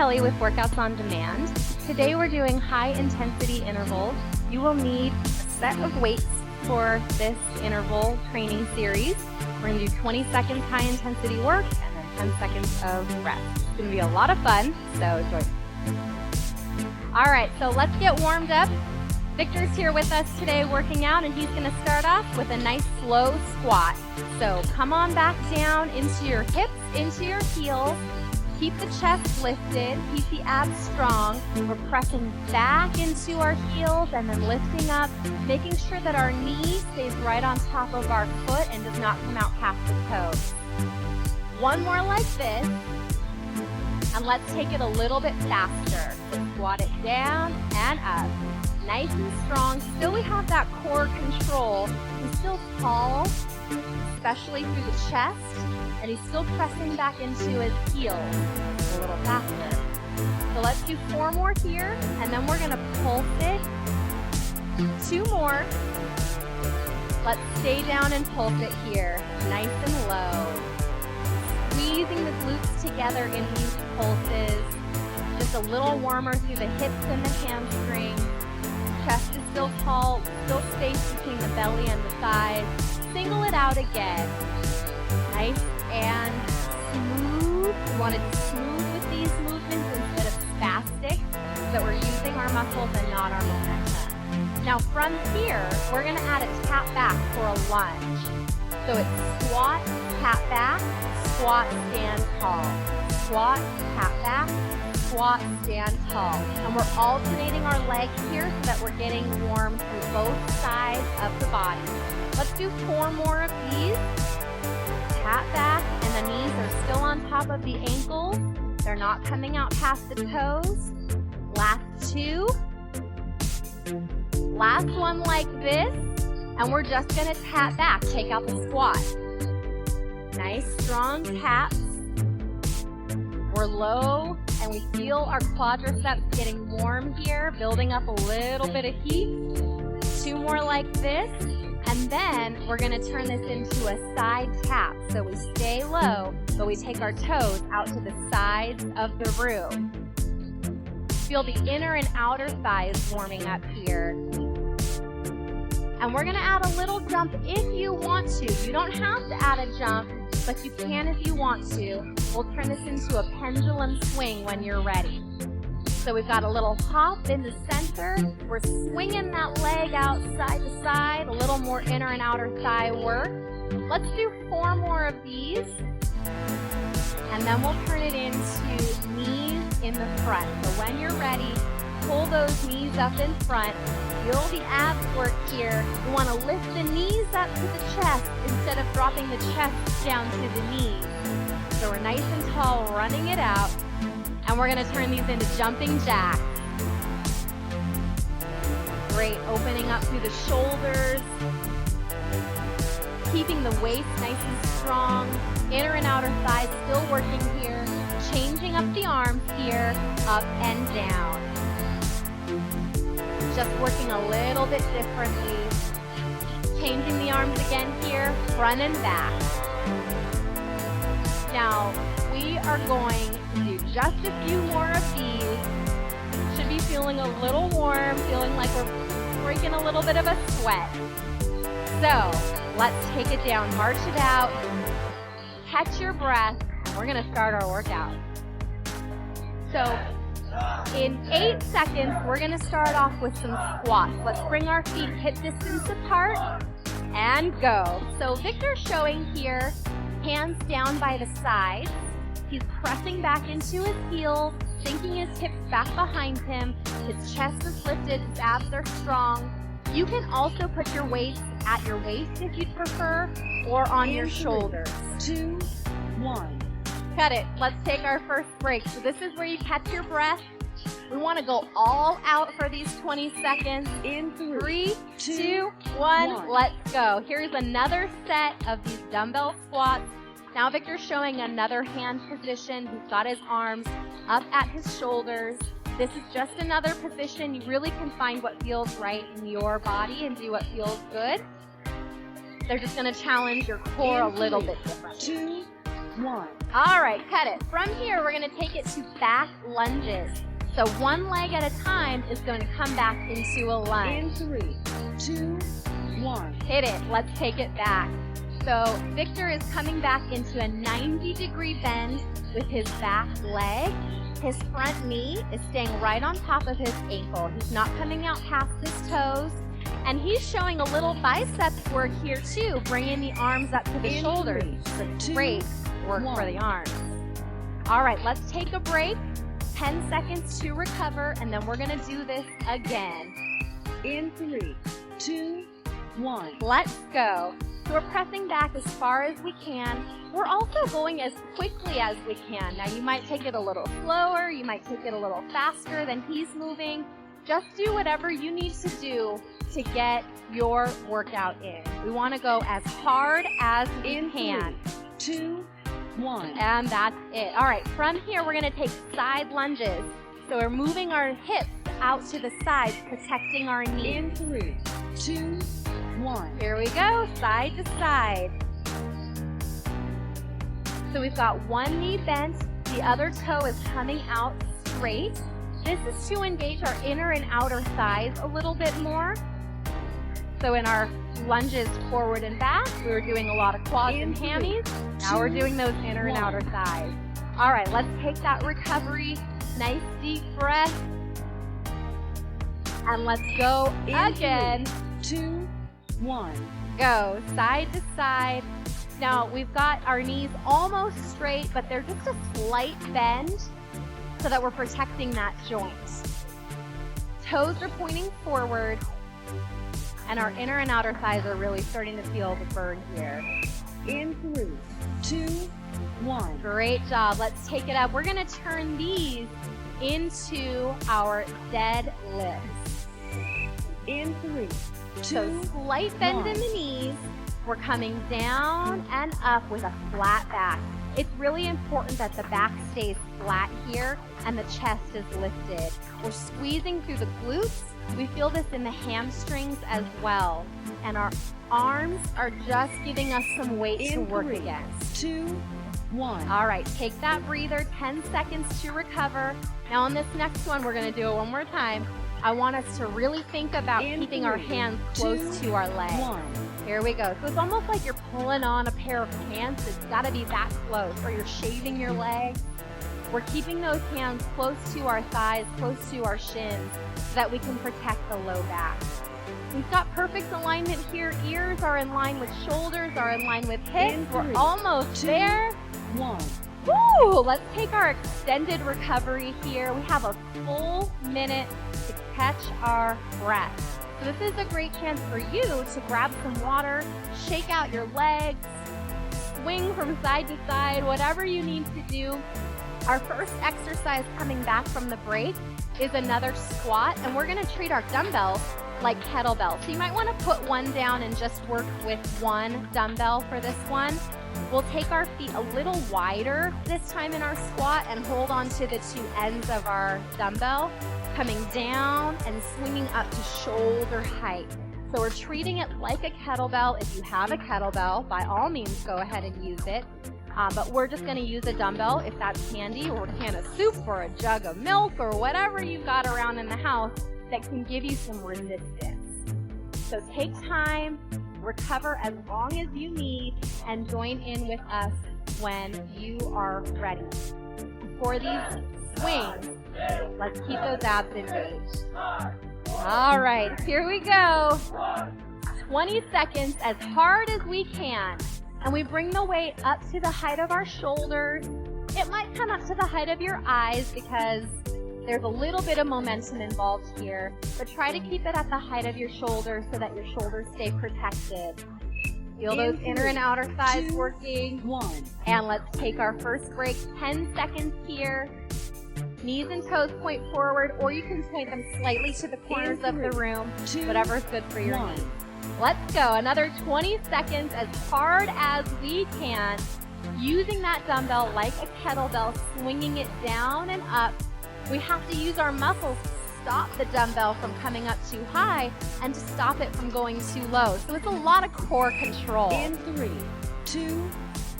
Kelly with Workouts on Demand. Today we're doing high intensity intervals. You will need a set of weights for this interval training series. We're going to do 20 seconds high intensity work and then 10 seconds of rest. It's going to be a lot of fun, so join me. All right, so let's get warmed up. Victor's here with us today working out, and he's going to start off with a nice slow squat. So come on back down into your hips, into your heels. Keep the chest lifted, keep the abs strong. We're pressing back into our heels and then lifting up, making sure that our knee stays right on top of our foot and does not come out past the toes. One more like this, and let's take it a little bit faster. Squat it down and up. Nice and strong. Still we have that core control. He's still tall, especially through the chest, and he's still pressing back into his heels a little faster. So let's do 4 more here, and then we're gonna pulse it. 2 more. Let's stay down and pulse it here, nice and low. Squeezing the glutes together in these pulses. Just a little warmer through the hips and the hamstrings. Chest is still tall, still space between the belly and the thighs. Single it out again. Nice and smooth. We want to be smooth with these movements instead of spastic, so that we're using our muscles and not our momentum. Now from here, we're going to add a tap back for a lunge. So it's squat, tap back, squat, stand tall. Squat, tap back, squat, stand tall. And we're alternating our legs here so that we're getting warm through both sides of the body. Let's do 4 more of these. Tap back, and the knees are still on top of the ankles. They're not coming out past the toes. Last 2. Last one like this, and we're just gonna tap back. Take out the squat. Nice, strong taps. We're low, and we feel our quadriceps getting warm here, building up a little bit of heat. 2 more like this, and then we're gonna turn this into a side tap. So we stay low, but we take our toes out to the sides of the room. Feel the inner and outer thighs warming up here. And we're gonna add a little jump if you want to. You don't have to add a jump, but you can if you want to. We'll turn this into a pendulum swing when you're ready. So we've got a little hop in the center. We're swinging that leg out side to side, a little more inner and outer thigh work. Let's do 4 more of these. And then we'll turn it into knees in the front. So when you're ready, pull those knees up in front. Feel the abs work here. You want to lift the knees up to the chest instead of dropping the chest down to the knees. So we're nice and tall, running it out. And we're going to turn these into jumping jacks. Great, opening up through the shoulders. Keeping the waist nice and strong. Inner and outer thighs still working here. Changing up the arms here, up and down. Just working a little bit differently. Changing the arms again here, front and back. Now, we are going to do just a few more of these. Should be feeling a little warm, feeling like we're breaking a little bit of a sweat. So, let's take it down, march it out, catch your breath, and we're gonna start our workout. So, in 8 seconds, we're gonna start off with some squats. Let's bring our feet hip distance apart and go. So Victor's showing here, hands down by the sides. He's pressing back into his heels, sinking his hips back behind him. His chest is lifted, his abs are strong. You can also put your weights at your waist if you'd prefer, or on your shoulders. 2, 1. Cut it. Let's take our first break. So this is where you catch your breath. We want to go all out for these 20 seconds. In 3, 2, 1, let's go. Here's another set of these dumbbell squats. Now Victor's showing another hand position. He's got his arms up at his shoulders. This is just another position. You really can find what feels right in your body and do what feels good. They're just going to challenge your core a little bit differently. 2, 1. All right, cut it. From here, we're gonna take it to back lunges. So one leg at a time is going to come back into a lunge. In 3, 2, 1. Hit it. Let's take it back. So Victor is coming back into a 90-degree bend with his back leg. His front knee is staying right on top of his ankle. He's not coming out past his toes. And he's showing a little biceps work here too, bringing the arms up to the In shoulders. 3, It's a 2, great work 1. for the arms. All right, let's take a break. 10 seconds to recover, and then we're gonna do this again. In 3, 2, 1. Let's go. So we're pressing back as far as we can. We're also going as quickly as we can. Now you might take it a little slower, you might take it a little faster than he's moving. Just do whatever you need to do to get your workout in. We wanna go as hard as we In can. 3, 2, 1. And that's it. All right, from here, we're gonna take side lunges. So we're moving our hips out to the sides, protecting our knees. In 3, 2, 1. Here we go, side to side. So we've got one knee bent, the other toe is coming out straight. This is to engage our inner and outer thighs a little bit more. So in our lunges forward and back, we were doing a lot of quads In and 3, hammies. Now we're 2, doing those inner and 1. outer thighs. All right, let's take that recovery. Nice deep breath. And let's go In again. 3, 2, 1. Go side to side. Now we've got our knees almost straight, but they're just a slight bend so that we're protecting that joint. Toes are pointing forward, and our inner and outer thighs are really starting to feel the burn here. In 3, 2, 1. Great job. Let's take it up. We're gonna turn these into our dead lifts. In 3, 2, So slight bend 1. in the knees. We're coming down and up with a flat back. It's really important that the back stays flat here and the chest is lifted. We're squeezing through the glutes. We feel this in the hamstrings as well. And our arms are just giving us some weight to In work 3, against. 2, 1. All right, take that breather, 10 seconds to recover. Now on this next one, we're gonna do it one more time. I want us to really think about In keeping our 3, hands close 2, to our legs. 1. Here we go. So it's almost like you're pulling on a pair of pants. It's gotta be that close, or you're shaving your legs. We're keeping those hands close to our thighs, close to our shins, so that we can protect the low back. We've got perfect alignment here. Ears are in line with shoulders, are in line with hips. In We're 3, almost 2, there. 1. Woo! Let's take our extended recovery here. We have a full minute to catch our breath. So this is a great chance for you to grab some water, shake out your legs, swing from side to side, whatever you need to do. Our first exercise coming back from the break is another squat, and we're gonna treat our dumbbells like kettlebells. So you might wanna put one down and just work with one dumbbell for this one. We'll take our feet a little wider this time in our squat and hold on to the two ends of our dumbbell, coming down and swinging up to shoulder height. So we're treating it like a kettlebell. If you have a kettlebell, by all means, go ahead and use it. But we're just gonna use a dumbbell if that's handy, or a can of soup, or a jug of milk, or whatever you've got around in the house that can give you some resistance. So take time, recover as long as you need, and join in with us when you are ready. For these swings, let's keep those abs engaged. All right, here we go. 20 seconds, as hard as we can. And we bring the weight up to the height of our shoulders. It might come up to the height of your eyes because there's a little bit of momentum involved here, but try to keep it at the height of your shoulders so that your shoulders stay protected. Feel those In inner 3, and outer thighs 2, working. 1. And let's take our first break, 10 seconds here. Knees and toes point forward, or you can point them slightly to the corners of the room, 2, whatever's good for your 1. knees. Let's go, another 20 seconds as hard as we can, using that dumbbell like a kettlebell, swinging it down and up. We have to use our muscles to stop the dumbbell from coming up too high and to stop it from going too low. So it's a lot of core control. In 3, 2,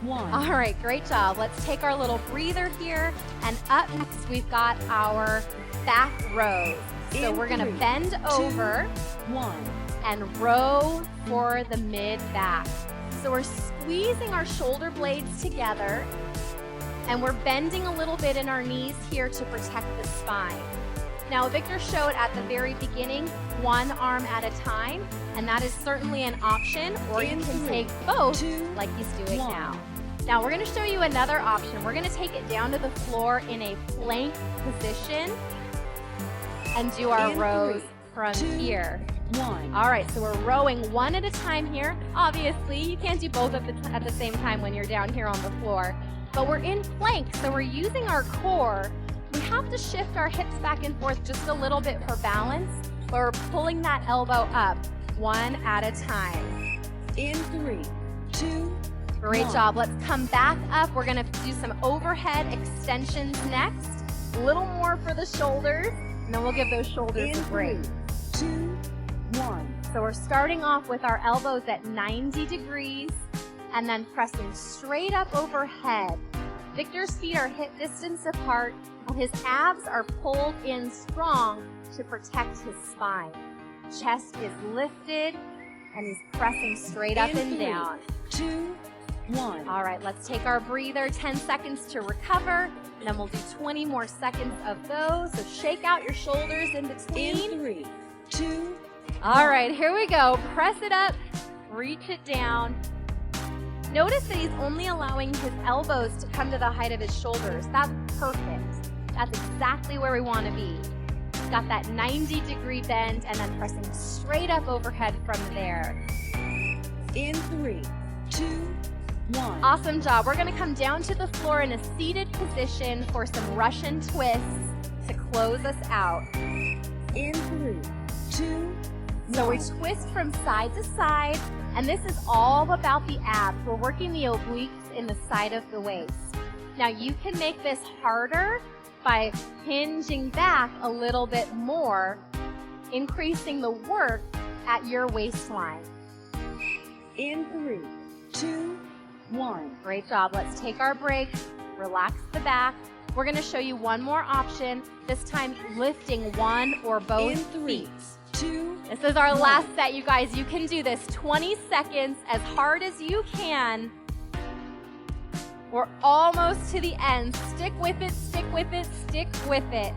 1. All right, great job. Let's take our little breather here. And up next, we've got our back rows. So we're gonna bend over 1. and row for the mid back. So we're squeezing our shoulder blades together and we're bending a little bit in our knees here to protect the spine. Now, Victor showed at the very beginning, one arm at a time, and that is certainly an option, or you can take both like he's doing now. Now, we're gonna show you another option. We're gonna take it down to the floor in a plank position and do our rows from here. 1. All right, so we're rowing one at a time here. Obviously, you can't do both at the same time when you're down here on the floor, but we're in plank, so we're using our core. We have to shift our hips back and forth just a little bit for balance, but we're pulling that elbow up one at a time. In 3, 2, Great job. Let's come back up. We're gonna do some overhead extensions next. A little more for the shoulders, and then we'll give those shoulders a break. 2, 1. So we're starting off with our elbows at 90 degrees and then pressing straight up overhead. Victor's feet are hip distance apart and his abs are pulled in strong to protect his spine. Chest is lifted and he's pressing straight up and down. 2, 1. All right, let's take our breather, 10 seconds to recover, and then we'll do 20 more seconds of those. So shake out your shoulders in between. In 3, 2, All right, here we go. Press it up, reach it down. Notice that he's only allowing his elbows to come to the height of his shoulders. That's perfect. That's exactly where we want to be. He's got that 90-degree bend and then pressing straight up overhead from there. In 3, 2, 1. Awesome job. We're going to come down to the floor in a seated position for some Russian twists to close us out. In 3, 2, So we twist from side to side, and this is all about the abs. We're working the obliques in the side of the waist. Now you can make this harder by hinging back a little bit more, increasing the work at your waistline. In 3, 2, 1. Great job. Let's take our break, relax the back. We're going to show you one more option, this time lifting one or both In 3, feet. 2, This is our last set, you guys. You can do this 20 seconds as hard as you can. We're almost to the end. Stick with it, stick with it, stick with it.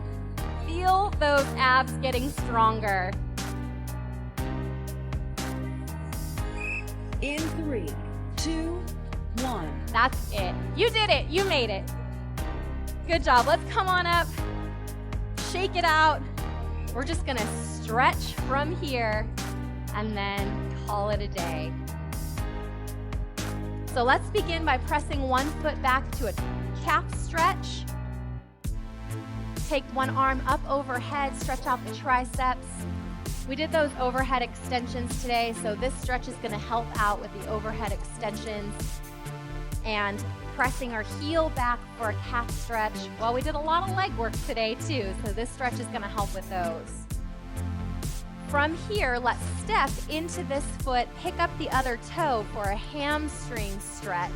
Feel those abs getting stronger. In 3, 2, 1. That's it. You did it. You made it. Good job. Let's come on up. Shake it out. We're just going to stretch from here and then call it a day. So let's begin by pressing one foot back to a calf stretch. Take one arm up overhead, stretch out the triceps. We did those overhead extensions today, so this stretch is going to help out with the overhead extensions. And pressing our heel back for a calf stretch. Well, we did a lot of leg work today too, so this stretch is going to help with those. From here, let's step into this foot, pick up the other toe for a hamstring stretch.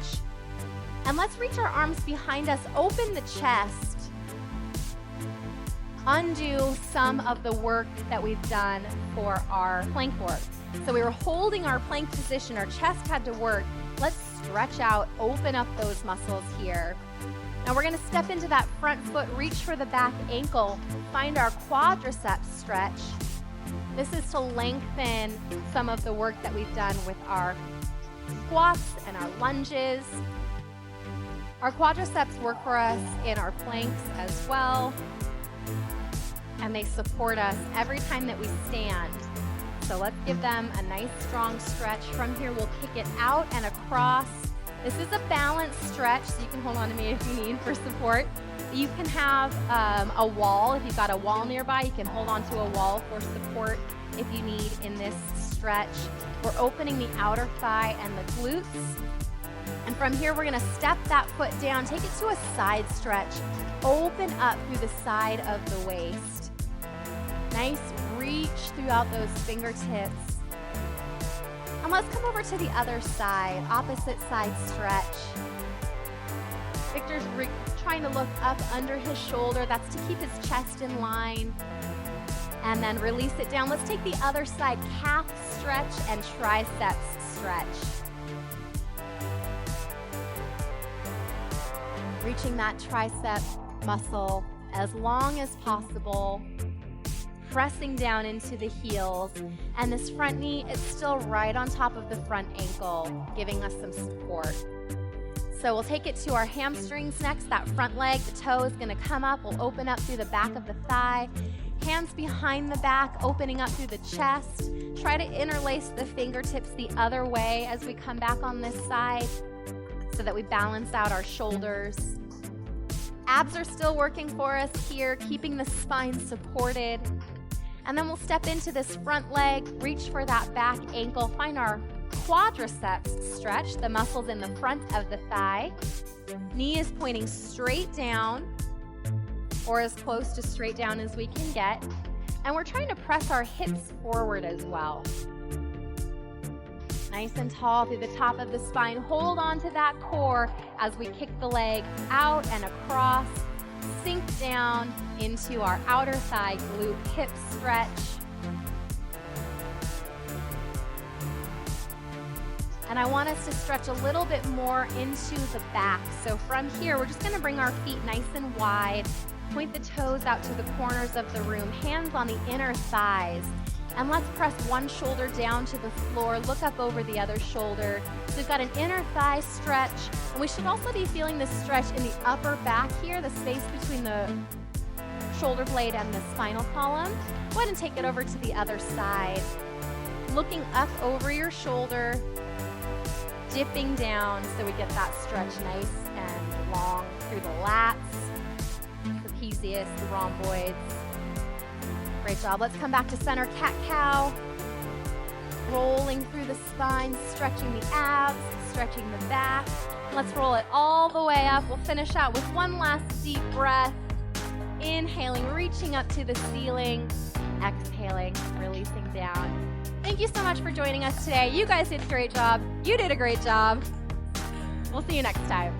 And let's reach our arms behind us, open the chest. Undo some of the work that we've done for our plank work. So we were holding our plank position, our chest had to work. Let's stretch out, open up those muscles here. Now we're gonna step into that front foot, reach for the back ankle, find our quadriceps stretch. This is to lengthen some of the work that we've done with our squats and our lunges. Our quadriceps work for us in our planks as well, and they support us every time that we stand. So let's give them a nice strong stretch. From here, we'll kick it out and across. This is a balanced stretch, so you can hold on to me if you need for support. You can have a wall. If you've got a wall nearby, you can hold onto a wall for support if you need in this stretch. We're opening the outer thigh and the glutes. And from here, we're gonna step that foot down, take it to a side stretch, open up through the side of the waist. Nice reach throughout those fingertips. And let's come over to the other side, opposite side stretch. Victor's trying to look up under his shoulder. That's to keep his chest in line. And then release it down. Let's take the other side, calf stretch and triceps stretch. Reaching that tricep muscle as long as possible. Pressing down into the heels. And this front knee is still right on top of the front ankle, giving us some support. So we'll take it to our hamstrings next. That front leg, the toe is gonna come up. We'll open up through the back of the thigh. Hands behind the back, opening up through the chest. Try to interlace the fingertips the other way as we come back on this side so that we balance out our shoulders. Abs are still working for us here, keeping the spine supported. And then we'll step into this front leg, reach for that back ankle, find our quadriceps stretch, the muscles in the front of the thigh. Knee is pointing straight down, or as close to straight down as we can get. And we're trying to press our hips forward as well. Nice and tall through the top of the spine. Hold on to that core as we kick the leg out and across. Sink down into our outer thigh glute hip stretch. And I want us to stretch a little bit more into the back. So from here, we're just gonna bring our feet nice and wide. Point the toes out to the corners of the room, hands on the inner thighs. And let's press one shoulder down to the floor, look up over the other shoulder. So we've got an inner thigh stretch, and we should also be feeling this stretch in the upper back here, the space between the shoulder blade and the spinal column. Go ahead and take it over to the other side. Looking up over your shoulder, dipping down so we get that stretch nice and long through the lats, trapezius, the rhomboids. Great job. Let's come back to center cat-cow. Rolling through the spine, stretching the abs, stretching the back. Let's roll it all the way up. We'll finish out with one last deep breath. Inhaling, reaching up to the ceiling. Exhaling, releasing down. Thank you so much for joining us today. You guys did a great job. You did a great job. We'll see you next time.